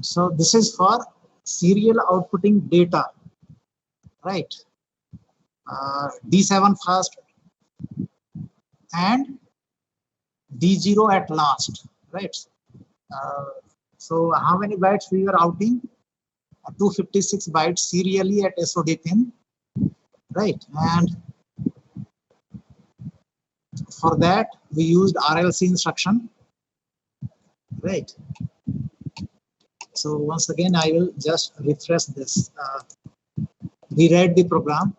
So this is for serial outputting data, right? D7 first and D0 at last, right? So how many bytes we are outing? 256 bytes serially at SOD pin, right? And for that we used RLC instruction, right? So once again I will just refresh this. Rewrite the program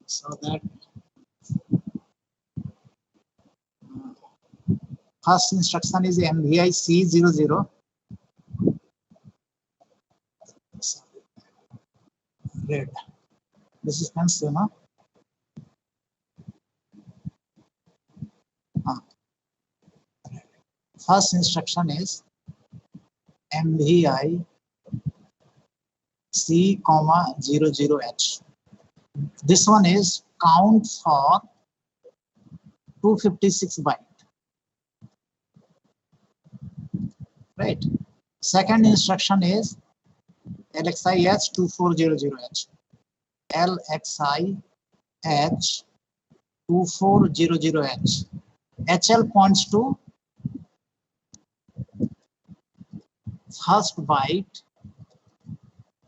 so that first instruction is MVI C00. Red. This is consumer. First instruction is MVI C, 00H. This one is count for 256 byte. Right. Second instruction is LXI H2400H. LXI H2400H. HL points to first byte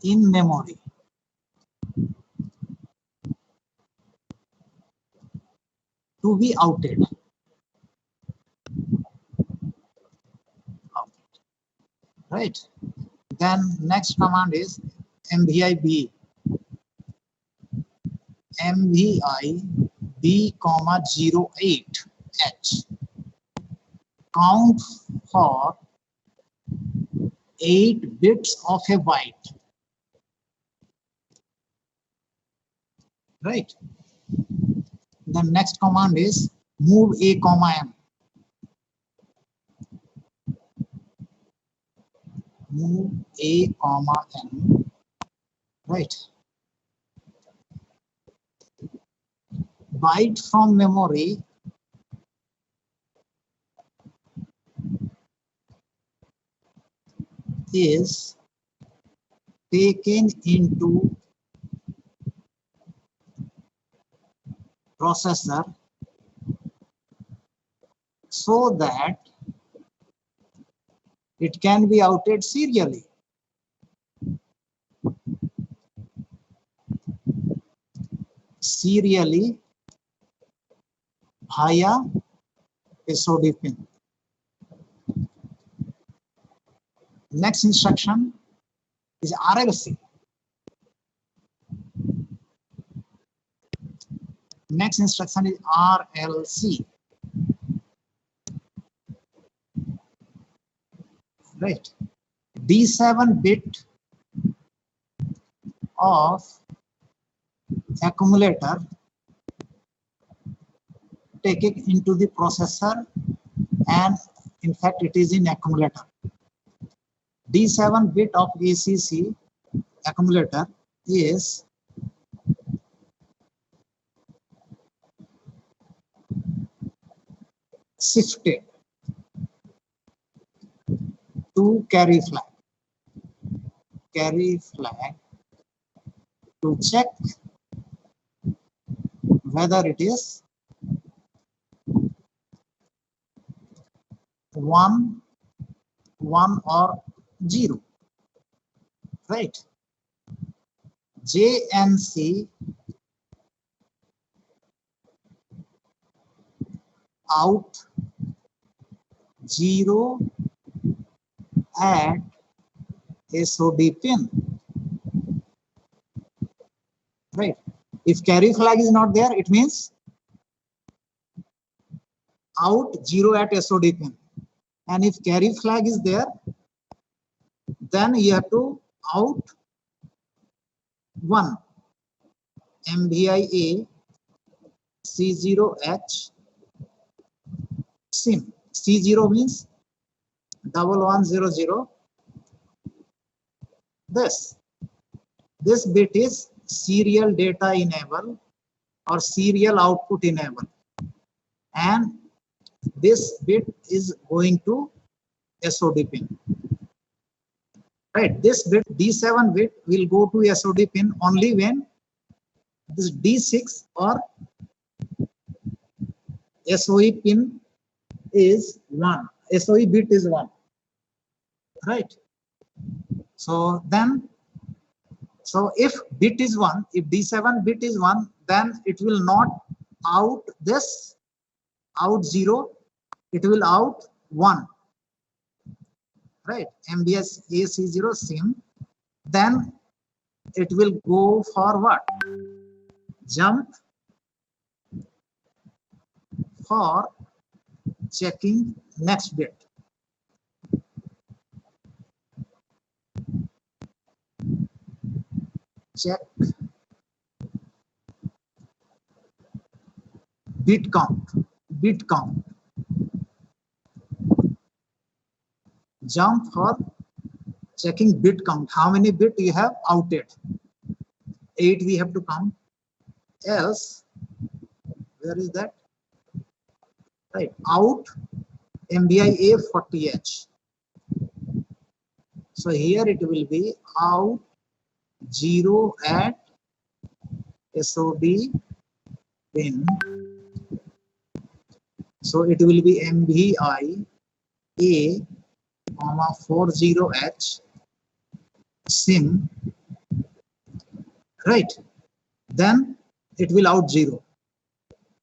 in memory. To be outed. Right. Then next command is MVI B. MVI B, 08H. Count for 8 bits of a byte. Right. The next command is move A, M. Move A, M. Right. Byte from memory is taken into processor so that it can be outed serially. Serially via SOD pin. Next instruction is RLC. Next instruction is RLC. Right. D7 bit of accumulator taken into the processor, and in fact it is in accumulator. D7 bit of ACC accumulator is shifted to carry flag. Carry flag to check whether it is 1, 1 or 0. Right. JNC out 0 at SOD pin. Right. If carry flag is not there, it means out 0 at SOD pin. And if carry flag is there, then you have to out 1. MVIA C0H SIM. C0 means 1100. This bit is serial data enable or serial output enable, and this bit is going to SOD pin. right? This bit D7 bit will go to SOD pin only when this D6 or SOE pin is 1. SOE bit is 1, right? So then, so if bit is 1, if D7 bit is 1, then it will not out this, out 0, it will out 1, right? MBS AC0 sim. Then it will go for what? Jump for checking next bit. Check bit count, bit count. Jump for checking bit count. How many bit you have outed? 8 we have to count. Else, where is that? Right, out MBI A40H. So here it will be out 0 at SOD pin. So it will be MBI A, 40H sim, right? Then it will out 0.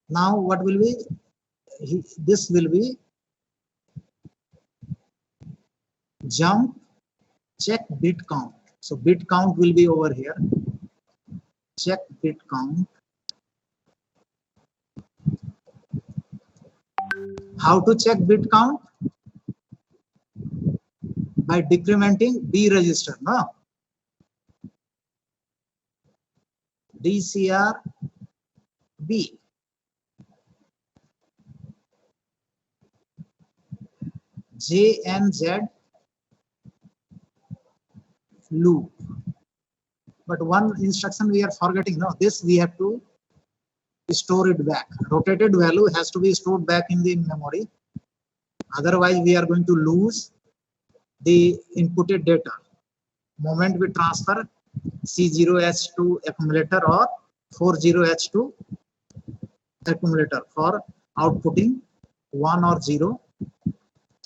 Now what will be? This will be jump check bit count. So bit count will be over here. Check bit count. How to check bit count? By decrementing B register, no? DCR B. J and Z loop. But one instruction we are forgetting. No, this we have to store it back. Rotated value has to be stored back in the memory. Otherwise, we are going to lose the inputted data. Moment we transfer C0H to accumulator or 40H to accumulator for outputting 1 or 0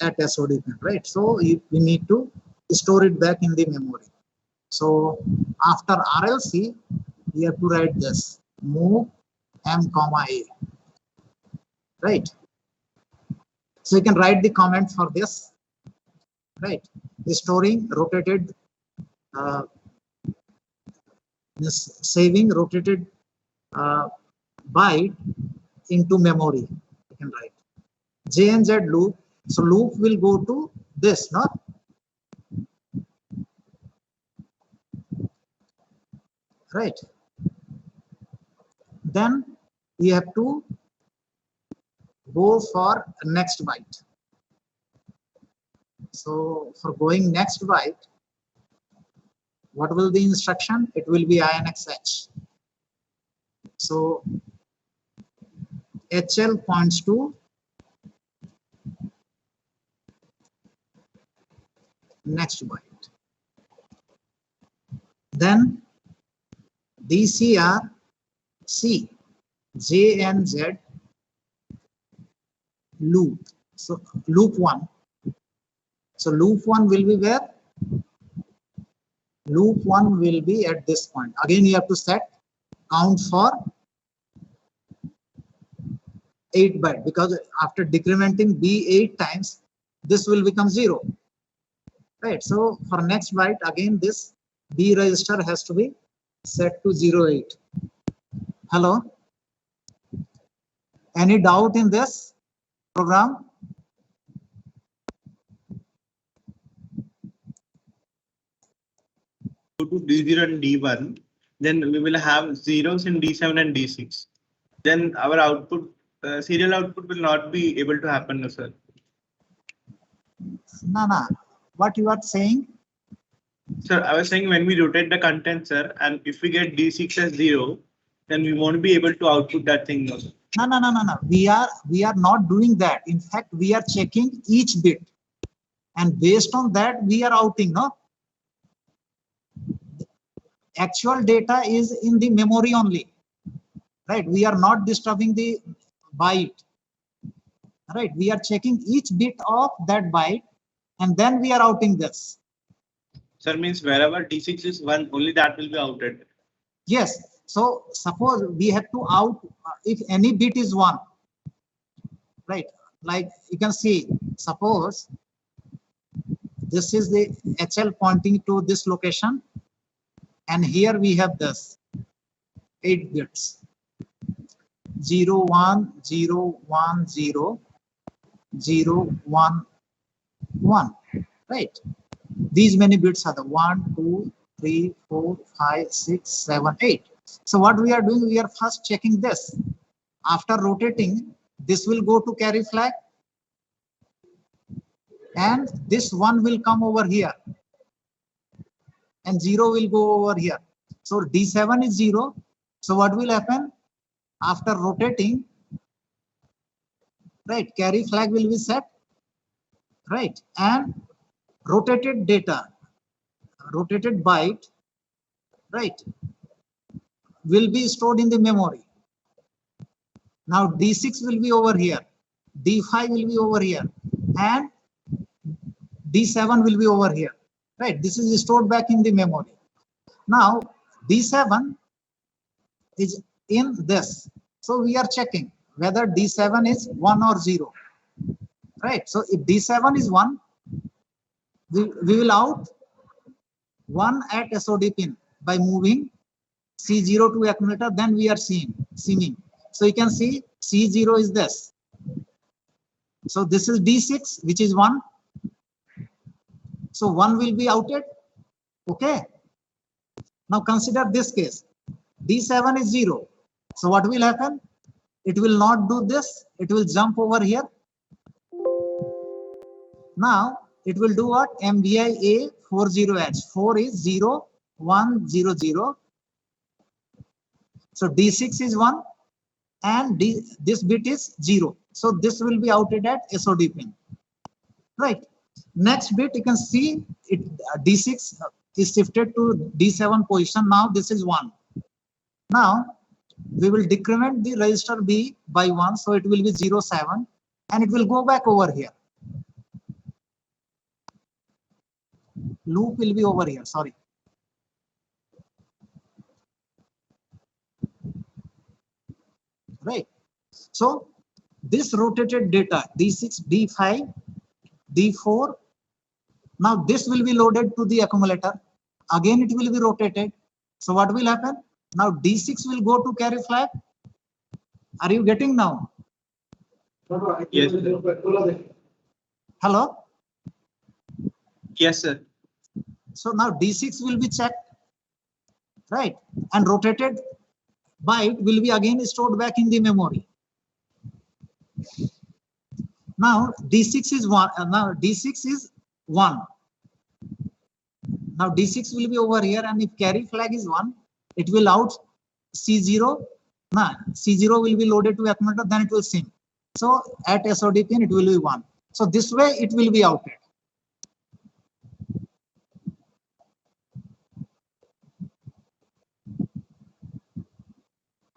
at SOD pin, right? So we need to store it back in the memory. So after RLC, we have to write this move M, A, right? So you can write the comment for this, right? Storing rotated, saving rotated byte into memory. You can write J and Z loop. So loop will go to this, no? Right. Then we have to go for next byte. So for going next byte, what will the instruction? It will be INXH. So HL points to next byte. Then DCR C, J and Z loop. So loop 1. So loop 1 will be where? Loop 1 will be at this point. Again, you have to set count for 8 byte, because after decrementing B 8 times, this will become 0. Right. So for next byte, again, this B register has to be set to 08. Hello? Any doubt in this program? Go to D0 and D1, then we will have zeros in D7 and D6. Then our output, serial output will not be able to happen, no, sir. No. What you are saying? Sir, I was saying when we rotate the content, sir, and if we get D6 as 0, then we won't be able to output that thing, no, sir. No. We are not doing that. In fact, we are checking each bit, and based on that, we are outing, no? actual data is in the memory only, right? We are not disturbing the byte, right? We are checking each bit of that byte, and then we are outing this. Sir, means wherever D6 is 1, only that will be outed. Yes. So suppose we have to out if any bit is 1, right? Like you can see, suppose this is the HL pointing to this location, and here we have this 8 bits 0 1 0 1 0 0 1 1, right? These many bits are the 1 2 3 4 5 6 7 8. So what we are doing, we are first checking this. After rotating, this will go to carry flag, and this 1 will come over here, and 0 will go over here. So D7 is 0. So what will happen after rotating, right? Carry flag will be set, right? And rotated data, rotated byte, right, will be stored in the memory. Now D6 will be over here, D5 will be over here, and D7 will be over here, right? This is stored back in the memory. Now D7 is in this. So we are checking whether D7 is 1 or 0, right? So if D7 is 1, we will out 1 at SOD pin by moving C0 to accumulator, then we are seeing. So you can see C0 is this. So this is D6, which is 1. So 1 will be outed. Okay. Now consider this case. D7 is 0. So what will happen? It will not do this. It will jump over here. Now it will do what? MVI A40H. 4 is 0, 1, 0, 0. So D6 is 1 and this bit is 0. So this will be outed at SOD pin. Right. Next bit you can see it D6 is shifted to D7 position. Now this is 1. Now we will decrement the register B by 1. So it will be 0, 7 and it will go back over here. Loop will be over here. Sorry. Right. So this rotated data D6, D5, D4. Now this will be loaded to the accumulator. Again it will be rotated. So what will happen? Now D6 will go to carry flag. Are you getting now? Yes. Hello? Yes, sir. So now D6 will be checked, right? And rotated byte will be again stored back in the memory. Now D6 is 1. Now D6 is 1. Now D6 will be over here, and if carry flag is 1, it will out C0. Now C0 will be loaded to accumulator, then it will sim. So at SOD pin it will be 1. So this way it will be outed.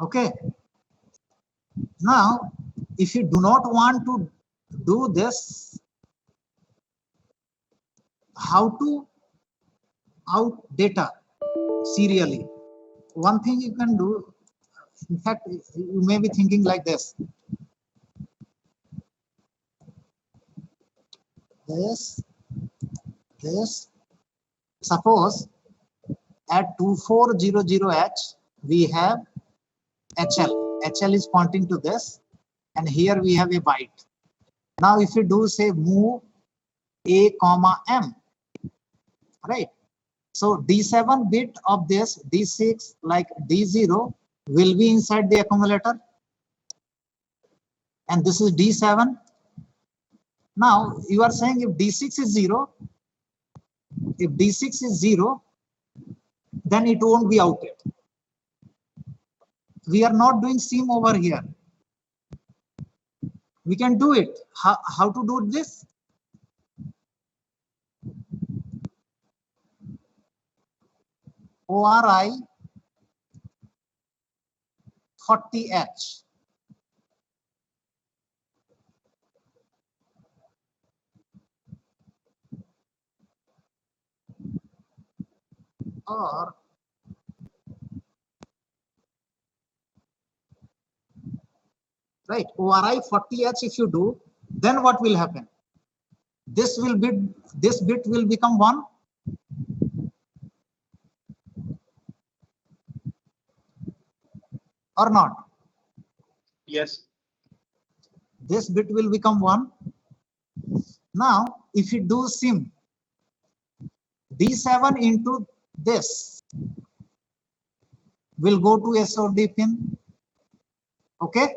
Okay. Now, if you do not want to do this, how to out data serially? One thing you can do, in fact, you may be thinking like this. This. Suppose at 2400H, we have HL. HL is pointing to this, and here we have a byte. Now, if you do say move A, comma M, right? So D7 bit of this D6 like D0 will be inside the accumulator, and this is D7. Now you are saying if D6 is 0, if D6 is 0, then it won't be outed. We are not doing sim over here. We can do it. How to do this? ORI 40H. Or right, ORI 40H if you do, then what will happen? This bit will become 1. Or not? Yes. This bit will become 1. Now, if you do sim, D7 into this will go to SOD pin. Okay.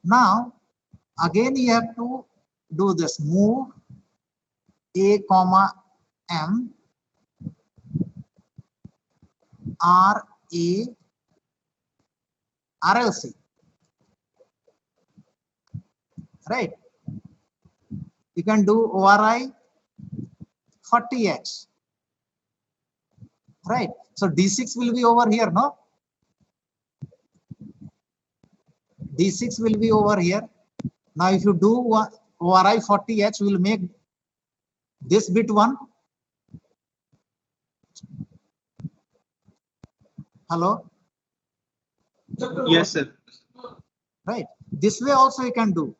Now, again you have to do this move A comma M R A RLC. Right. You can do ORI 40H. Right. So D6 will be over here, no? D6 will be over here. Now, if you do ORI 40H, will make this bit 1. Hello? Yes, sir. Right. This way also you can do.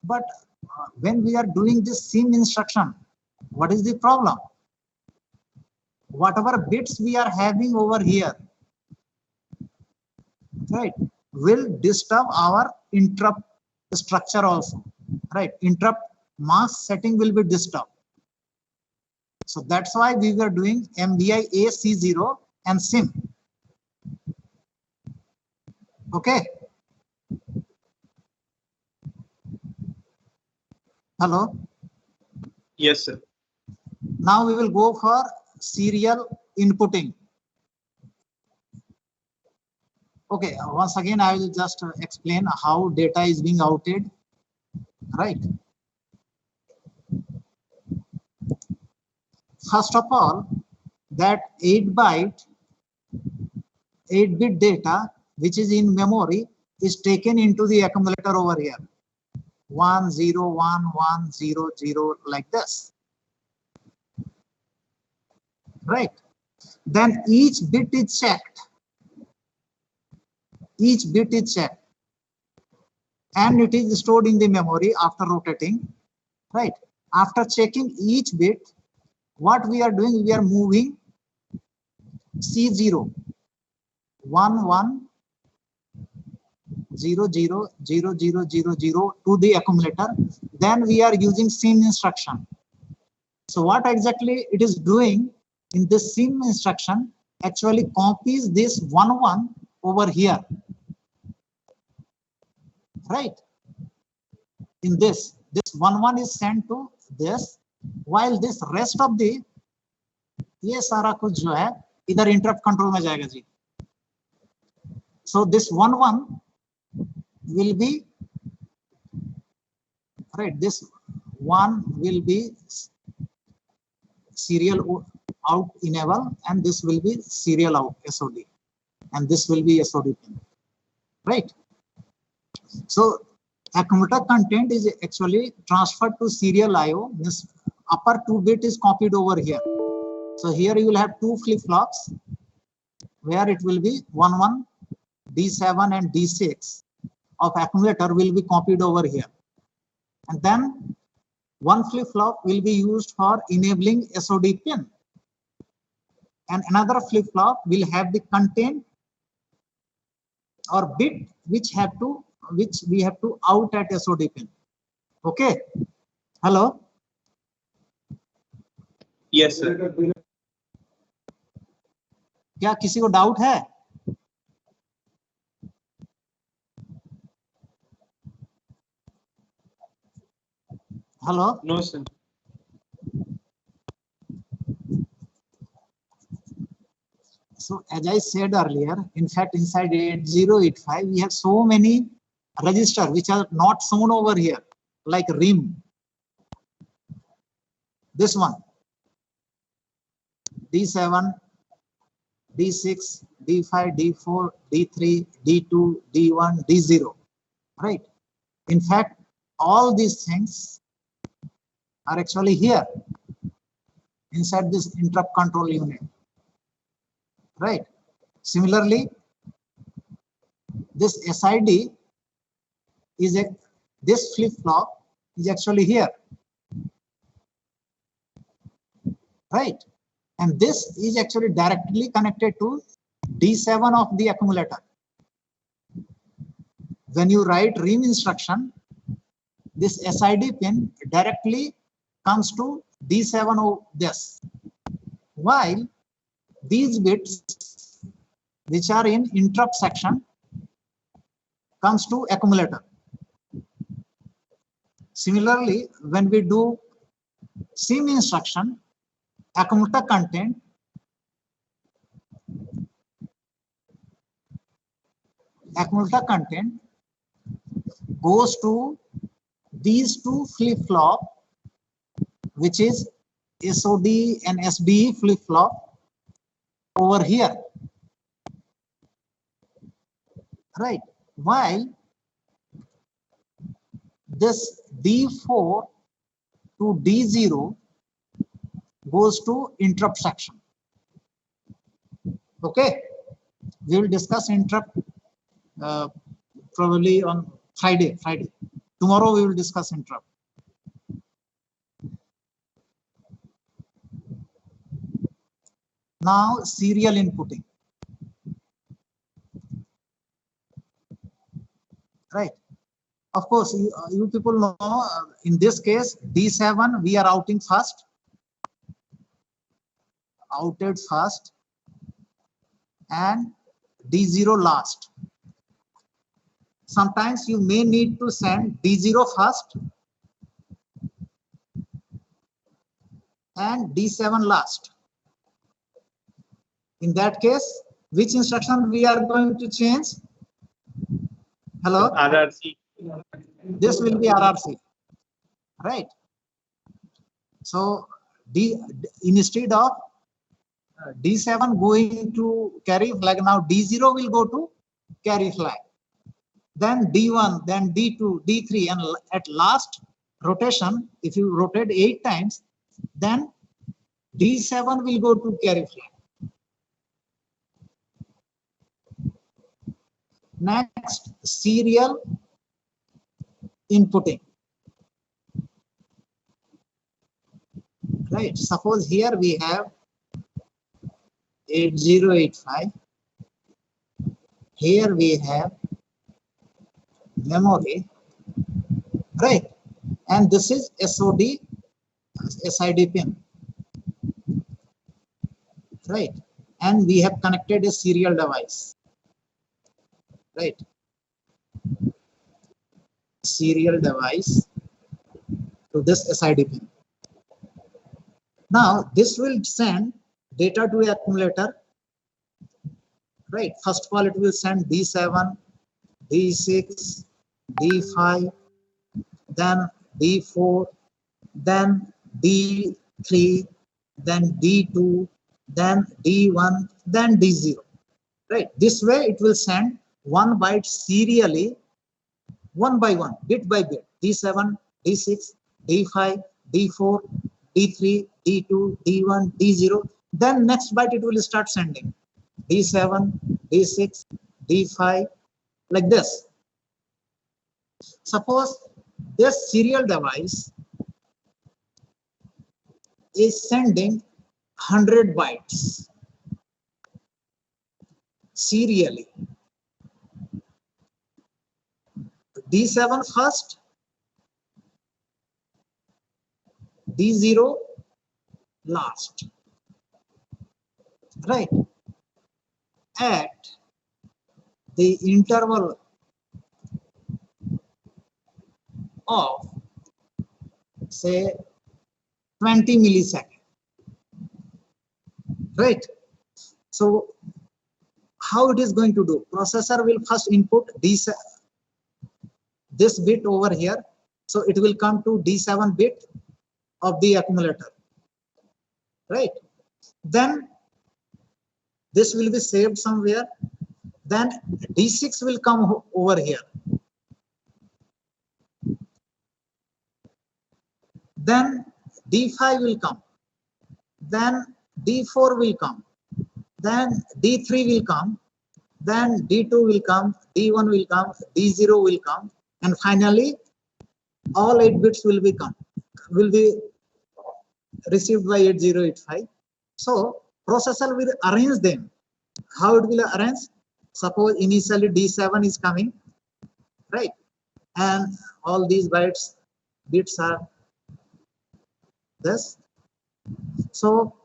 But when we are doing this sim instruction, what is the problem? Whatever bits we are having over here, right, will disturb our interrupt structure also. Right. Interrupt mask setting will be disturbed. So that's why we were doing MVI AC0 and sim. Okay. Hello. Yes, sir. Now we will go for serial inputting. Okay, once again I will just explain how data is being outed. Right. First of all, that 8-bit data which is in memory is taken into the accumulator over here. 1 0 1 1 0 0 like this. Right. Then each bit is checked. Each bit is checked. And it is stored in the memory after rotating. Right. After checking each bit, what we are doing, we are moving C0 1 1 0 0 0 0 0 0 to the accumulator. Then we are using sim instruction. So what exactly it is doing in this sim instruction, actually copies this 1 1 over here. Right. In this 1 1 is sent to this, while this rest of the ये सारा कुछ जो है इधर interrupt control में जाएगा जी. So this 1 1 will be right. This 1 will be serial out enable, and this will be serial out SOD, and this will be SOD pin. Right. So accumulator content is actually transferred to serial IO. This upper 2 bit is copied over here. So here you will have 2 flip-flops where it will be 1 1 D7 and D6 of accumulator will be copied over here, and then 1 flip-flop will be used for enabling SOD pin, and another flip-flop will have the content or bit which we have to out at SOD pin. Okay. Hello. Yes, sir. क्या किसी को doubt है? Hello. No, sir. So as I said earlier, in fact, inside 8085, we have so many registers which are not shown over here, like RIM. This one, D7, D6, D5, D4, D3, D2, D1, D0, right? In fact, all these things are actually here inside this interrupt control unit, right? Similarly, this SID is this flip-flop is actually here, right? And this is actually directly connected to D7 of the accumulator. When you write RIM instruction, this SID pin directly comes to D7 of this, while these bits which are in interrupt section comes to accumulator. Similarly, when we do SIM instruction, accumulator content goes to these two flip-flop, which is SOD and SBE flip-flop over here, right? While this D4 to D0 goes to interrupt section. Okay, we will discuss interrupt probably on Friday. Tomorrow we will discuss interrupt. Now serial inputting, right? Of course, you people know in this case D7 we are outed first, and D0 last. Sometimes you may need to send D0 first and D7 last. In that case, which instruction we are going to change? Hello? RRC. This will be RRC, right? So instead of D7 going to carry flag, now D0 will go to carry flag. Then D1, then D2, D3, and at last rotation, if you rotate 8 times, then D7 will go to carry flag. Next, serial inputting. Right, suppose here we have 8085. Here we have memory, right? And this is SOD, SID pin, right? And we have connected a serial device, right? Serial device to this SID pin. Now this will send data to the accumulator, right? First of all, it will send D7, D6, D5, then D4, then D3, then D2, then D1, then D0, right? This way it will send 1 byte serially, 1 by 1, bit by bit, D7, D6, D5, D4, D3, D2, D1, D0. Then next byte it will start sending D7, D6, D5, like this. Suppose this serial device is sending 100 bytes serially. D7 first, D0 last, right? At the interval of say 20 milliseconds, right? So how it is going to do? Processor will first input this bit over here. So it will come to D7 bit of the accumulator, right? Then this will be saved somewhere. Then D6 will come over here. Then D5 will come. Then D4 will come. Then D3 will come. Then D2 will come. D1 will come. D0 will come. And finally, all 8 bits will be received by 8085. So processor will arrange them. How it will arrange? Suppose initially D7 is coming, right? And all these bits are this. So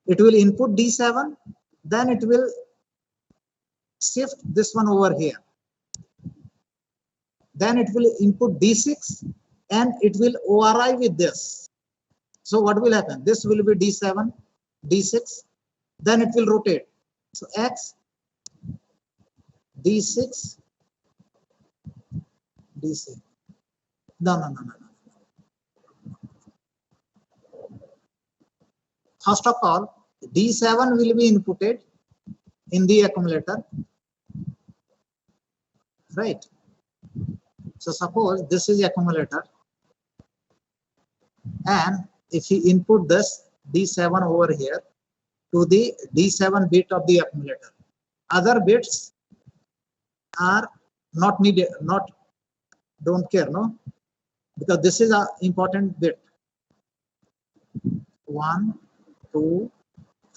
it will input D7, then it will shift this one over here. Then it will input D6 and it will ORI with this. So what will happen? This will be D7, D6, then it will rotate. So X, D6, D6. No. First of all, D7 will be inputted in the accumulator, right? So suppose this is accumulator, and if you input this D7 over here to the D7 bit of the accumulator, other bits are not needed, don't care, no, because this is an important bit. 1, 2,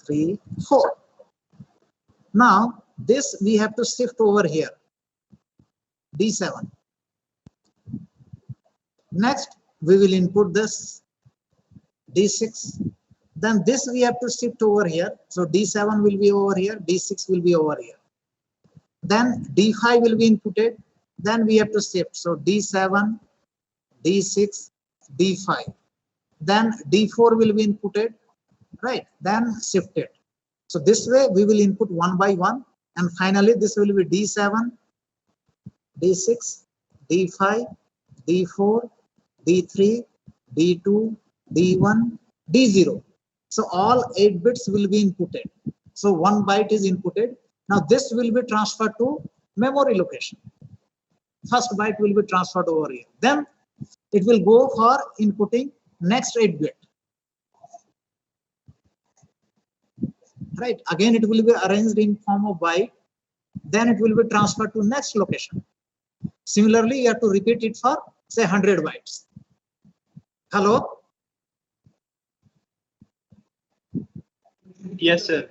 3, 4. Now this we have to shift over here, D7. Next we will input this D6. Then this we have to shift over here. So D7 will be over here, D6 will be over here. Then D5 will be inputted. Then we have to shift. So D7, D6, D5. Then D4 will be inputted, right? Then shifted. So this way we will input one by one. And finally this will be D7, D6, D5, D4, D3, D2, D1, D0. So all 8 bits will be inputted. So 1 byte is inputted. Now this will be transferred to memory location. First byte will be transferred over here. Then it will go for inputting next 8 bit. Right. Again it will be arranged in form of byte. Then it will be transferred to next location. Similarly, you have to repeat it for say 100 bytes. Hello? Yes, sir.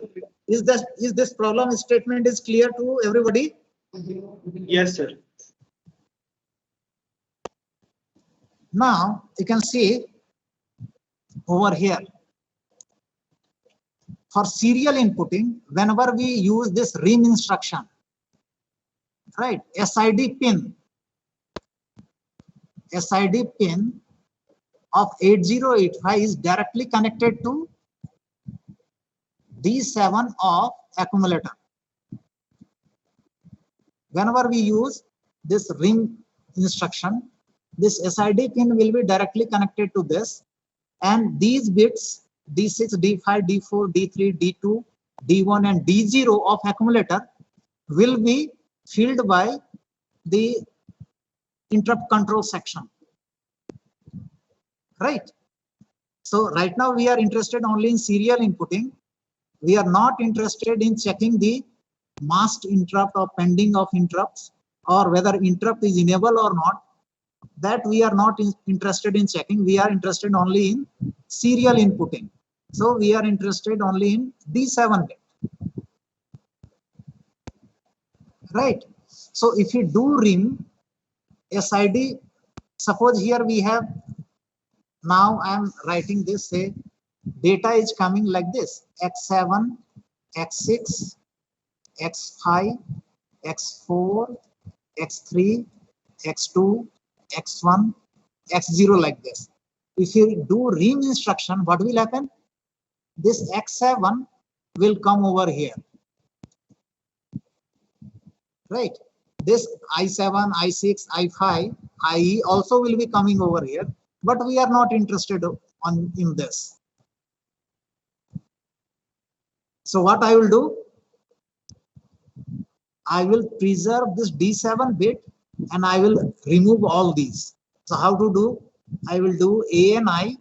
Is this problem statement is clear to everybody? Yes, sir. Now you can see over here for serial inputting, whenever we use this RIM instruction, right? SID pin of 8085 is directly connected to D7 of accumulator. Whenever we use this RIM instruction, this SID pin will be directly connected to this, and these bits D6, D5, D4, D3, D2, D1 and D0 of accumulator will be filled by the interrupt control section, right? So right now we are interested only in serial inputting. We are not interested in checking the masked interrupt or pending of interrupts, or whether interrupt is enabled or not. That we are not interested in checking. We are interested only in serial inputting. So we are interested only in D7 bit, right? So if you do RIM SID, suppose here we have, now I am writing this, say data is coming like this: X7, X6, X5, X4, X3, X2, X1, X0, like this. If you do RIM instruction, what will happen? This X7 will come over here. right? This I7, I6, I5, IE also will be coming over here, but we are not interested in this. So what I will do, I will preserve this D7 bit and I will remove all these. So how to do? I will do ANI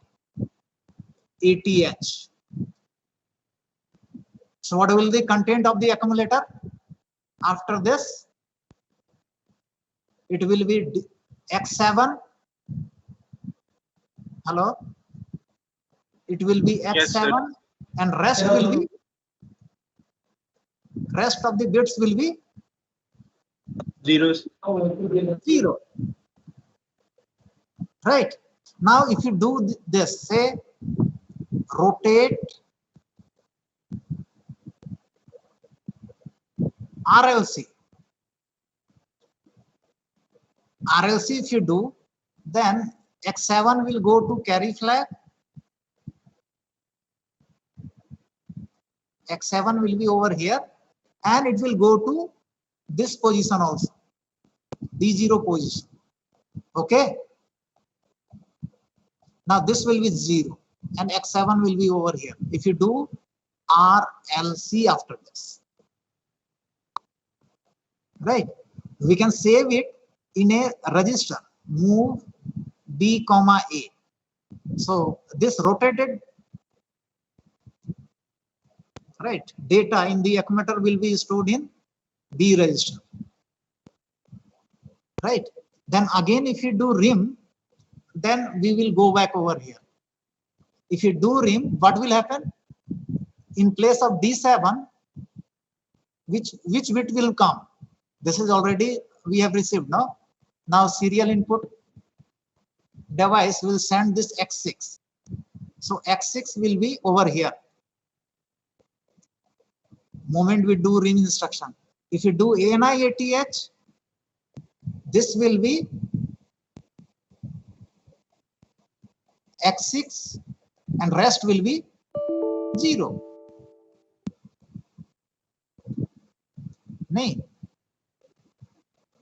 ATH. So what will the content of the accumulator? After this, it will be X7. Hello? It will be X7, Yes, and rest of the bits will be zeros. 0. Right? Now if you do this, say rotate RLC. RLC if you do, then X7 will go to carry flag. X7 will be over here and it will go to this position also, D0 position. Okay. Now this will be 0 and X7 will be over here. If you do RLC after this, right, we can save it in a register, move B, A. So this rotated, right, data in the accumulator will be stored in B register. Right. Then again, if you do RIM, then we will go back over here. If you do RIM, what will happen? In place of D7, which bit will come? This is already we have received now. Now serial input device will send this X6. So X6 will be over here. Moment we do RIM instruction. If you do ANI ATH, this will be X6 and rest will be 0. नहीं,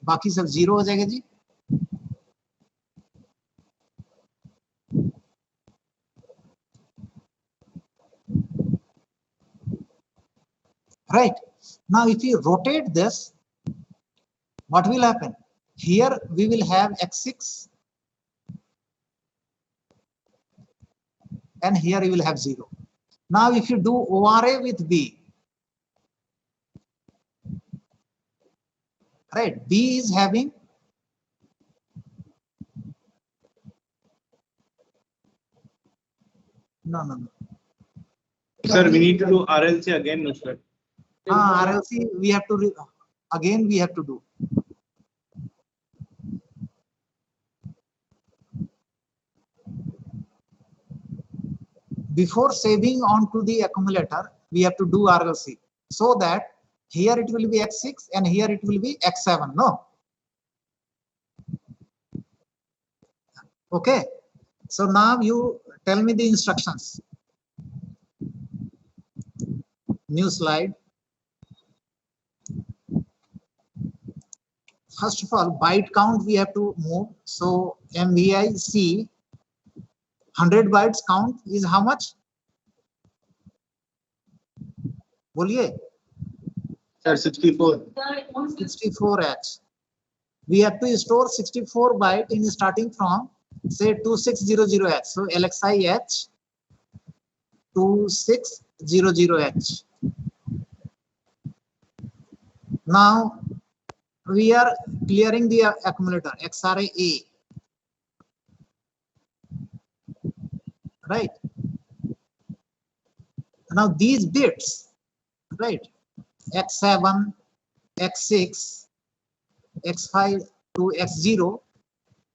बाकी सब 0 हो जाएगा जी. Right. Now if you rotate this, what will happen? Here we will have X6 and here you will have 0. Now if you do ORA with B, right, B is having no. Sir, we need to do RLC again, no sir. RLC we have to again we have to do. Before saving onto the accumulator, we have to do RLC so that here it will be X6 and here it will be X7. No. Okay. So now you tell me the instructions. New slide. First of all, byte count we have to move. So MVIC 100 bytes count is how much? बोलिए. Sir, 64. 64H. We have to store 64 byte in starting from say 2600H. So LXI H 2600H. Now we are clearing the accumulator XRA A. Right. Now these bits, right, X7, X6, X5 to X0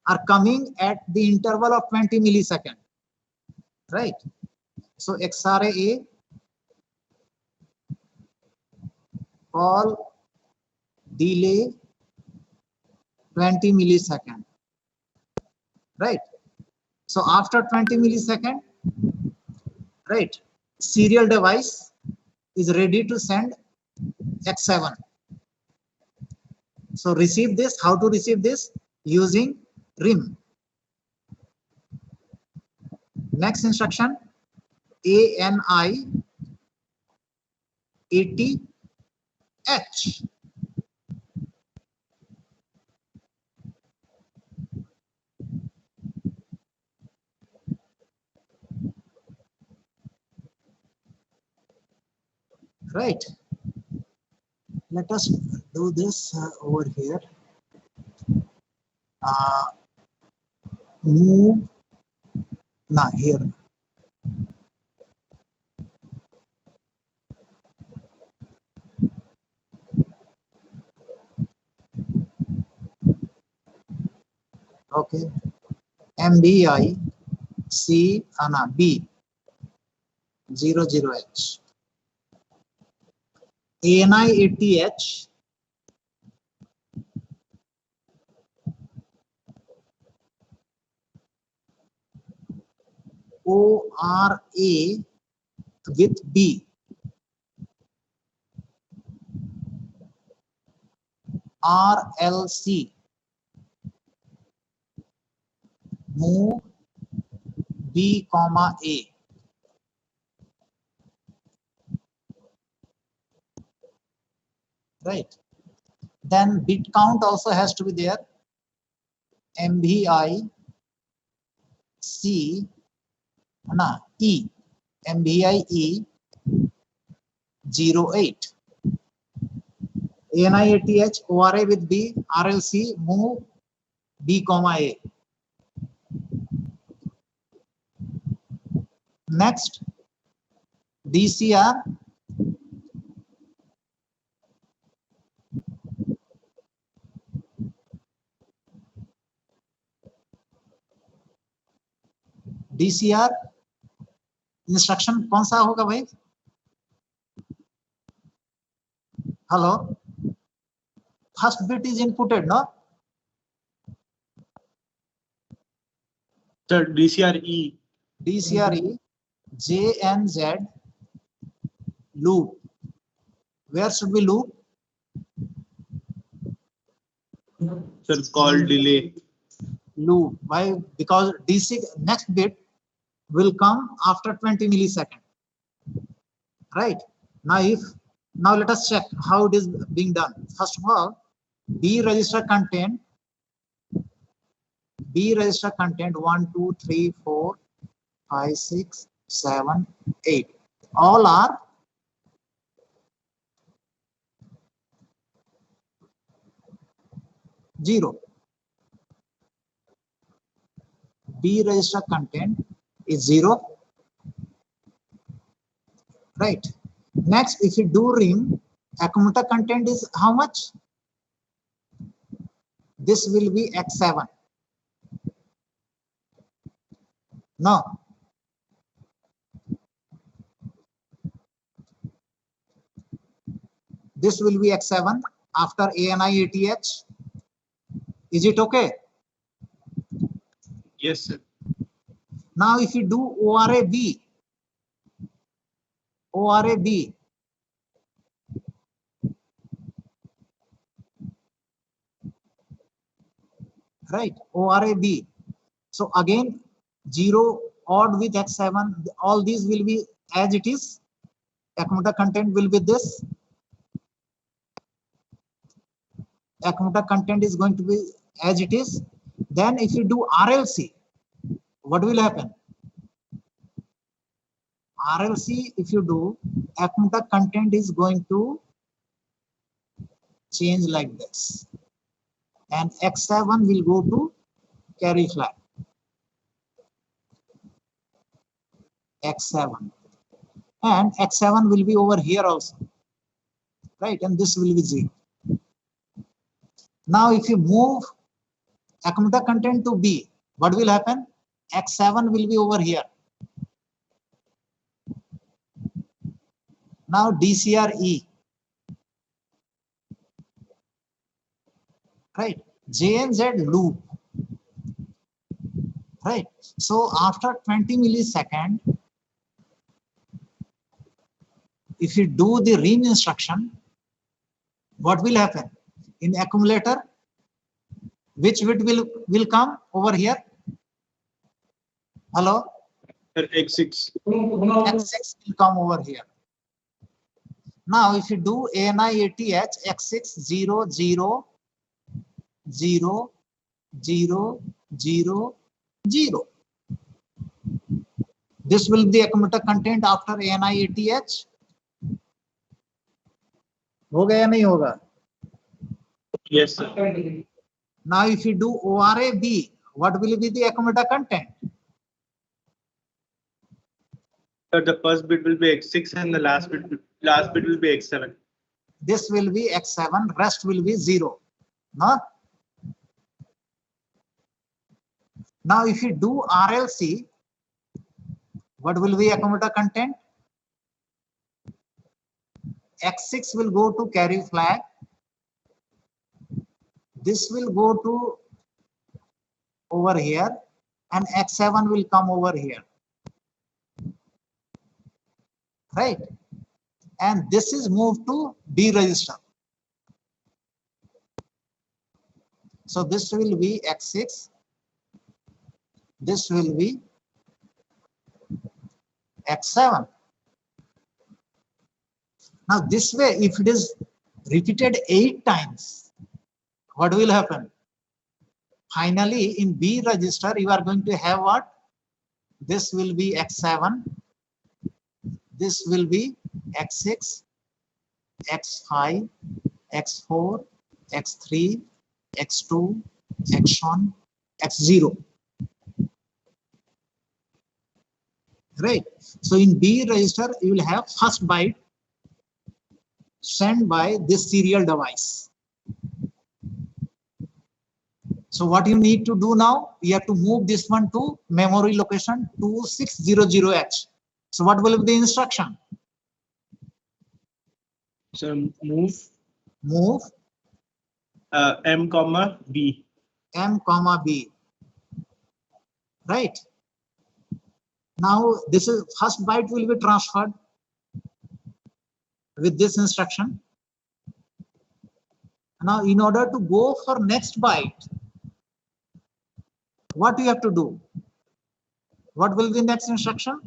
are coming at the interval of 20 milliseconds, right? So XRA A, call delay 20 millisecond, right? So after 20 millisecond, right, serial device is ready to send X7. So receive this, how to receive this? Using rim. Next instruction, ANI 80H. Right. Let us do this over here. Move. Now here. Okay. MBI C B 00H. ANI 80H. ORA with B. RLC. Move B, A. Right. Then bit count also has to be there. MVI C E. MVI E 08. ANI 80H ORA with B. RLC move B, A. Next, DCR. DCR instruction कौन सा होगा भाई? Hello, first bit is inputted, no? Sir, DCRE. DCRE JNZ loop. Where should we loop? Sir, call delay. Loop. Why? Because DC next bit will come after 20 milliseconds. Right. Now let us check how it is being done. First of all, B register content 1, 2, 3, 4, 5, 6, 7, 8. All are zero. B register content is 0. Right. Next, if you do rim, accumulator content is how much? This will be X7. No. This will be X7 after ANI 80H. Is it okay? Yes, sir. Now, if you do ORA B, right? ORA B. So again, 0 odd with X7, all these will be as it is. Accumulator content will be this. Accumulator content is going to be as it is. Then if you do RLC, what will happen? RLC, if you do, accumulator content is going to change like this. And X7 will go to carry flag. X7. And X7 will be over here also. Right? And this will be 0. Now, if you move accumulator content to B, what will happen? X7 will be over here. Now, DCRE. Right? JNZ loop. Right? So, after 20 milliseconds, if you do the rim instruction, what will happen? In accumulator, which bit will come over here? Hello? Sir, X6. X6 will come over here. Now, if you do ANI ATH, X6 0 0 0 0 0 0. This will be the accumulator content after ANI ATH. होगा या नहीं होगा? Yes, sir. Now, if you do ORA B, what will be the accumulator content? Sir, the first bit will be X6 and the last bit will be X7. This will be X7, rest will be 0. No? Now, if you do RLC, what will be accumulator content? X6 will go to carry flag. This will go to over here and X7 will come over here. Right? And this is moved to B register. So this will be X6. This will be X7. Now this way, if it is repeated 8 times, what will happen? Finally, in B register, you are going to have what? This will be X7. This will be X6, X5, X4, X3, X2, X1, X0. Right. So in B register, you will have first byte sent by this serial device. So what you need to do now, you have to move this one to memory location 2600H. So what will be the instruction? So move M comma B. M comma B. Right. Now this is first byte will be transferred with this instruction. Now in order to go for next byte, what you have to do? What will be the next instruction?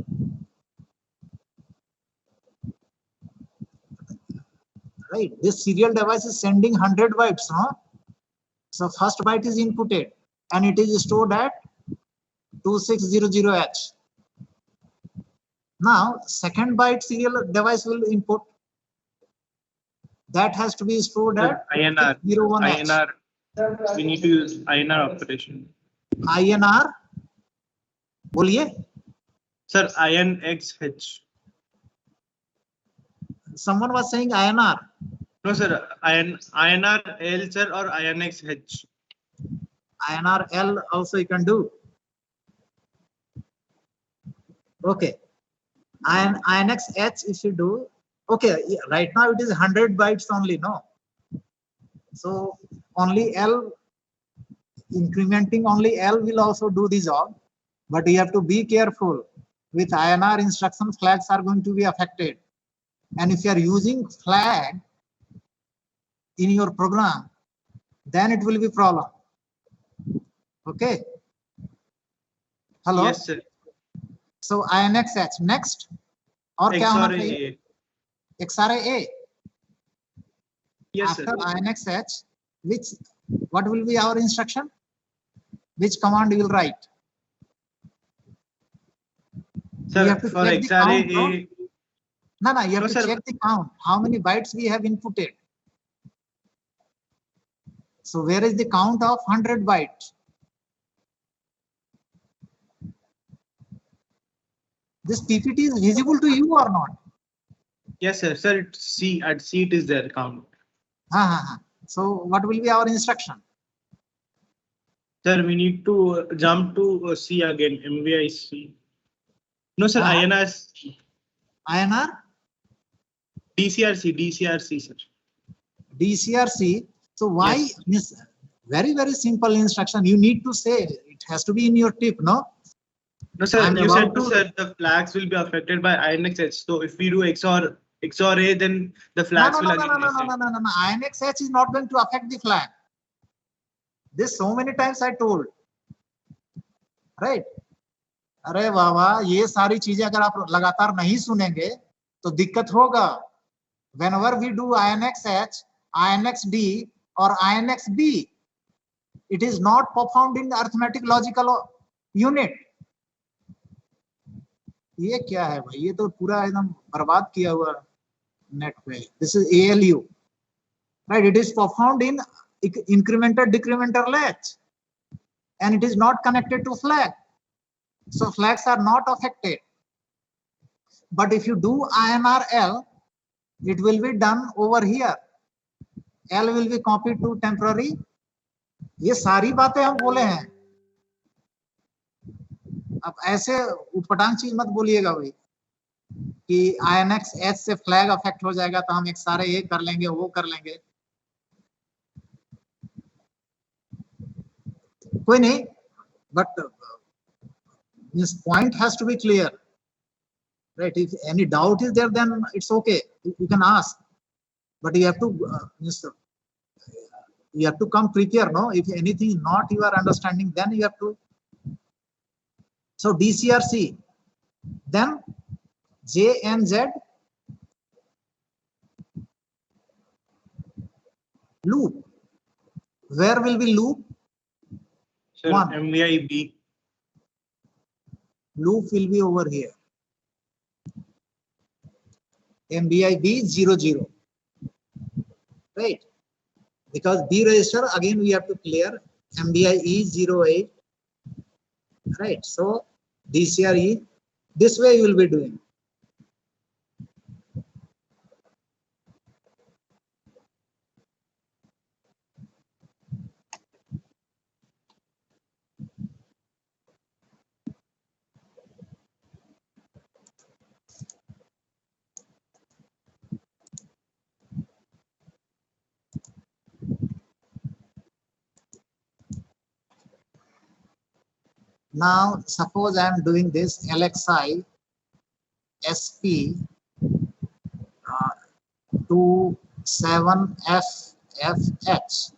Right, this serial device is sending 100 bytes, no? So first byte is inputted and it is stored at 2600H. Now second byte serial device will input. That has to be stored at INR. 01H. INR. We need to use INR operation. INR. बोलिए. Sir, INXH. Someone was saying INR. No, sir. INR L, sir, or INXH. INR L also you can do. Okay. INXH if you do. Okay, right now it is 100 bytes only, no? So only L, incrementing only L will also do the job, but you have to be careful. With INR instructions, flags are going to be affected. And if you are using flag in your program, then it will be problem. Okay. Hello. Yes, sir. So INXH next. और क्या होना चाहिए? XRA A. Yes, After sir. INXH, what will be our instruction? Which command you will write? Sir, You have to for check the XRA count, no? A. No, you have No, to sir. check the count. How many bytes we have inputted? So where is the count of 100 bytes? This PPT is visible to you or not? Yes, sir. Sir, it's C. At C it is there count. So what will be our instruction? Sir, we need to jump to C again. MVI C. No, sir. INR C. INR? DCRC, sir. DCRC. So why? Yes. Very, very simple instruction. You need to say it has to be in your tip, no? No, sir. I'm You about said to- sir, the flags will be affected by INXH. So if we do XOR XOR A, then the No, flags no, will no, no, again no, no, reset. no, no, no, no. INX H is not going to affect the flag. This so many times I told, right? अरे बाबा, ये सारी चीजें अगर आप लगातार नहीं सुनेंगे तो दिक्कत होगा. Whenever we do INX H, INX D or INX B, it is not performed in arithmetic logical unit. ये क्या है भाई, ये तो पूरा एकदम बर्बाद किया हुआ नेट पे. This is ALU, right? It is performed in incremental decremental latch and it is not connected to flag, so flags are not affected. But if you do INRL, it will be done over here. L will be copied to temporary. ये सारी बातें हम बोले हैं. अब ऐसे उटपटांग चीज मत बोलिएगा भाई कि INX H से फ्लैग अफेक्ट हो जाएगा तो हम एक सारे ये कर लेंगे वो कर लेंगे. कोई नहीं, but this point has to be clear, right? If any doubt is there, then it's okay, you can ask, but you have to you have to come prepared, no? If anything is not you are understanding, then you have to. So DCRC, then J and Z loop. Where will be loop? Sir, One. MVI B. Loop will be over here. MBI B 00, right? Because B register again we have to clear. MBI E 08, right? So DCRE, this way you will be doing. Now suppose I am doing this LXI SP 27FFH.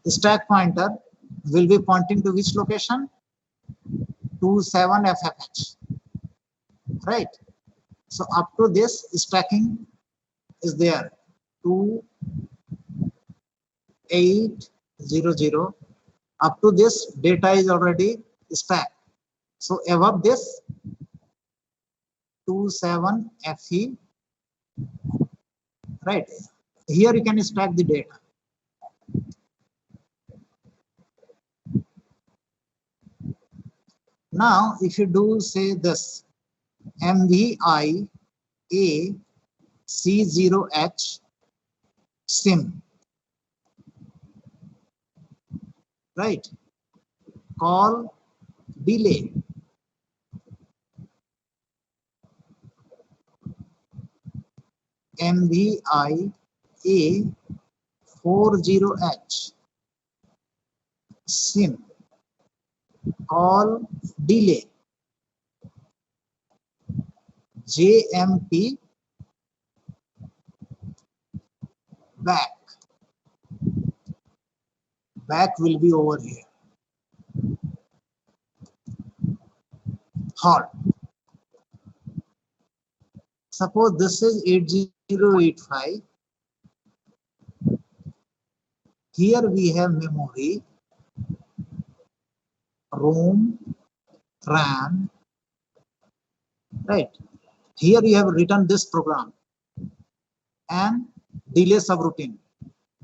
The stack pointer will be pointing to which location? 27FFH, right? So up to this stacking is there, 2800. Up to this data is already stacked. So above this 27FE, right? Here you can stack the data. Now if you do say this MVI A C0H sim, right? Call delay. MVI A 40H sim, call delay. JMP back. Back will be over here. Halt. Suppose this is 8085. Here we have memory, ROM, RAM, right? Here you have written this program and delay subroutine.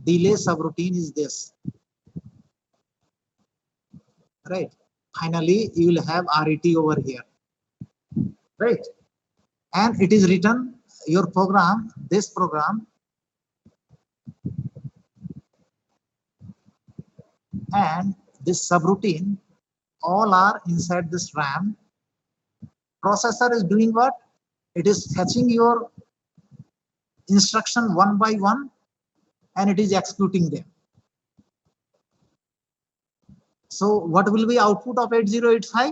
Delay subroutine is this, right? Finally, you will have RET over here, right? And it is written, your program, this program, and this subroutine, all are inside this RAM. Processor is doing what? It is fetching your instruction one by one and it is executing them. So what will be output of 8085?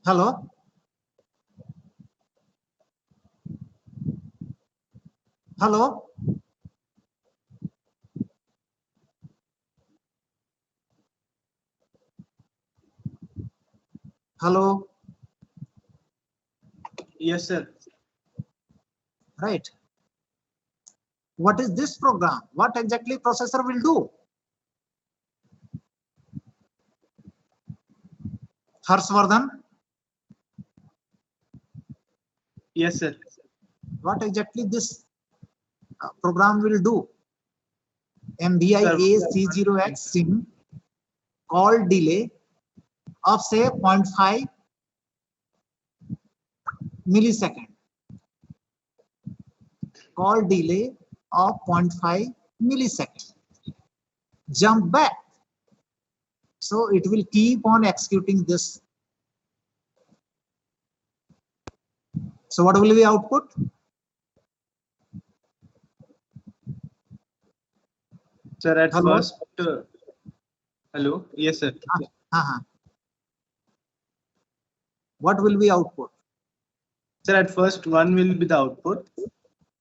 Hello? Hello? Hello? Yes, sir. Right. What is this program? What exactly processor will do? Harshvardhan, Yes, sir. what exactly this program will do? MBI A30X SIM call delay of say 0.5 millisecond. Call delay of 0.5 millisecond. Jump back. So it will keep on executing this. So what will be output? Sir, at Hello? first, hello. Yes, sir. What will be output? Sir, at first, 1 will be the output.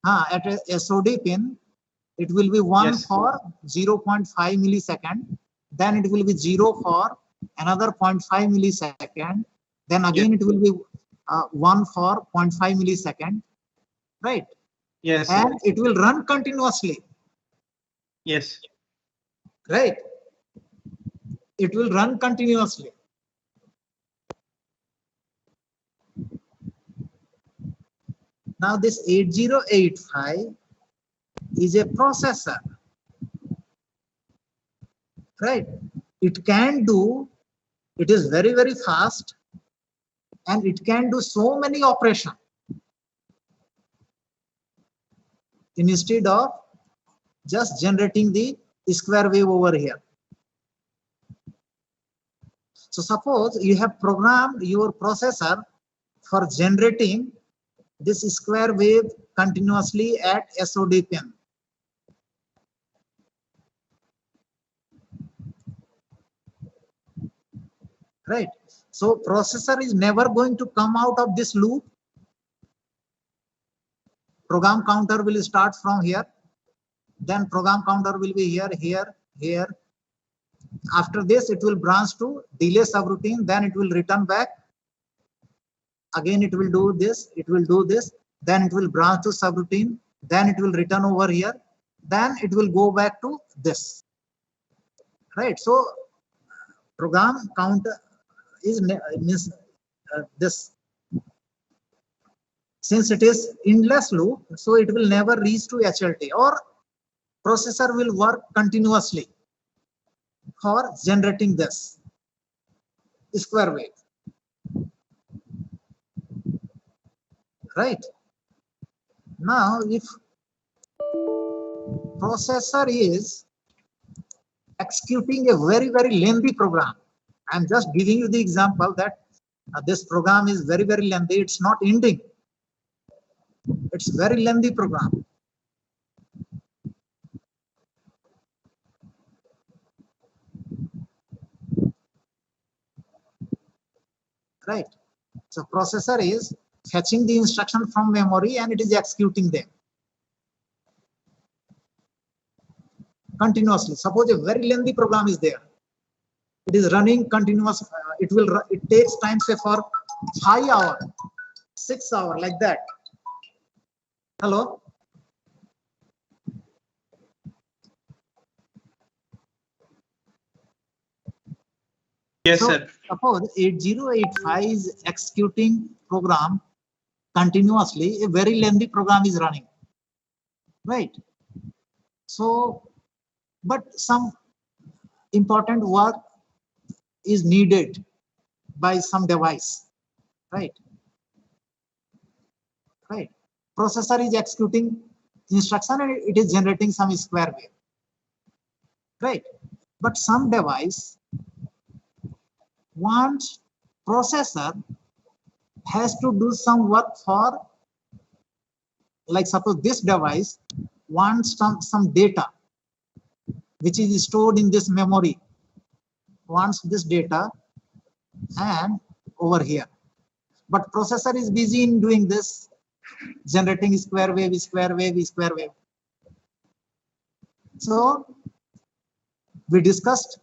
At a SOD pin, it will be 1 Yes. for 0.5 millisecond. Then it will be 0 for another 0.5 millisecond. Then again it will be 1 for 0.5 millisecond. Right? Yes, sir. And it will run continuously. Yes. Right? It will run continuously. Now this 8085 is a processor. Right? It can do, it is very, very fast, and it can do so many operations instead of just generating the square wave over here. So suppose you have programmed your processor for generating this square wave continuously at SOD pin. Right? So processor is never going to come out of this loop. Program counter will start from here. Then program counter will be here, here, here. After this, it will branch to delay subroutine. Then it will return back. Again, it will do this. It will do this. Then it will branch to subroutine. Then it will return over here. Then it will go back to this. Right? So program counter is this. Since it is endless loop, so it will never reach to HLT, or processor will work continuously for generating this square wave. Right? Now, if processor is executing a very, very lengthy program, I'm just giving you the example that this program is very, very lengthy. It's not ending. It's very lengthy program. Right? So processor is fetching the instruction from memory and it is executing them continuously. Suppose a very lengthy program is there. It is running continuous. It takes time, say, for 5 hours, 6 hours, like that. Hello? Yes, so, sir. Suppose 8085 is executing program continuously. A very lengthy program is running. Right? So, but some important work is needed by some device. Right? Right? Processor is executing instruction and it is generating some square wave. Right? But some device wants processor has to do some work for, like suppose this device wants some data which is stored in this memory, wants this data and over here. But processor is busy in doing this. generating square wave, square wave, square wave. So we discussed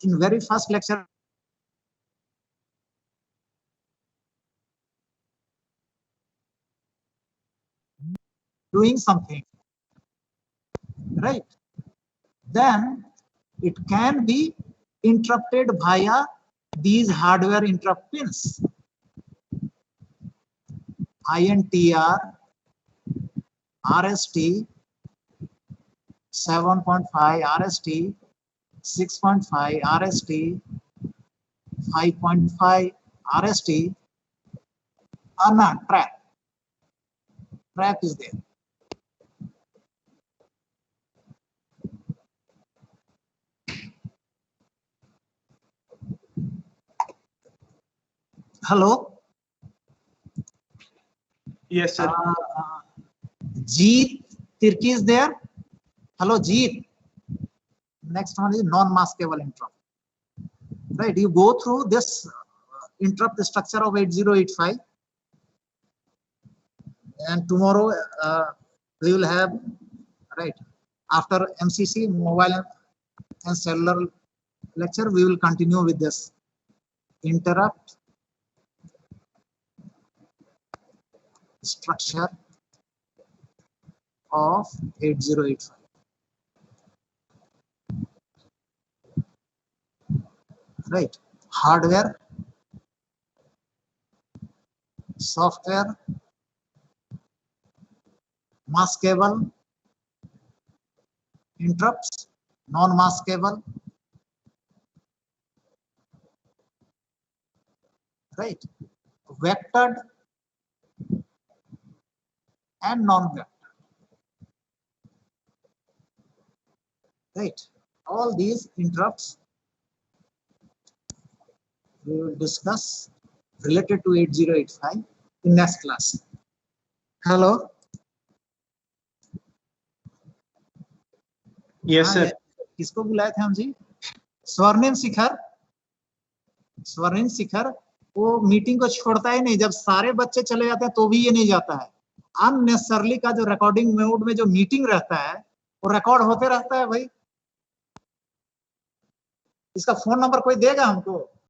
in very first lecture doing something, right? Then it can be interrupted via these hardware interrupt pins. INTR, RST, 7.5 RST, 6.5 RST, 5.5 RST are not trap. Trap is there. Hello? Yes, sir. Jeet Tirki is there. Hello, Jeet. Next one is non-maskable interrupt. Right, you go through this interrupt structure of 8085, and tomorrow we will have, right, after MCC, mobile and cellular lecture, we will continue with this interrupt structure of 8085. Right, hardware, software, maskable interrupts, non-maskable, right, vectored and non-vectored, right? All these interrupts we will discuss related to 8085 in next class. Hello? Yes, sir. किसको बुलाए थे हम जी? स्वर्णिम शिखर. स्वर्णिम शिखर वो meeting को छोड़ता ही नहीं, जब सारे बच्चे चले जाते हैं तो भी ये नहीं जाता है. अननेसेसरली का जो रिकॉर्डिंग मोड में जो मीटिंग रहता है वो रिकॉर्ड होते रहता है भाई. इसका फोन नंबर कोई देगा हमको?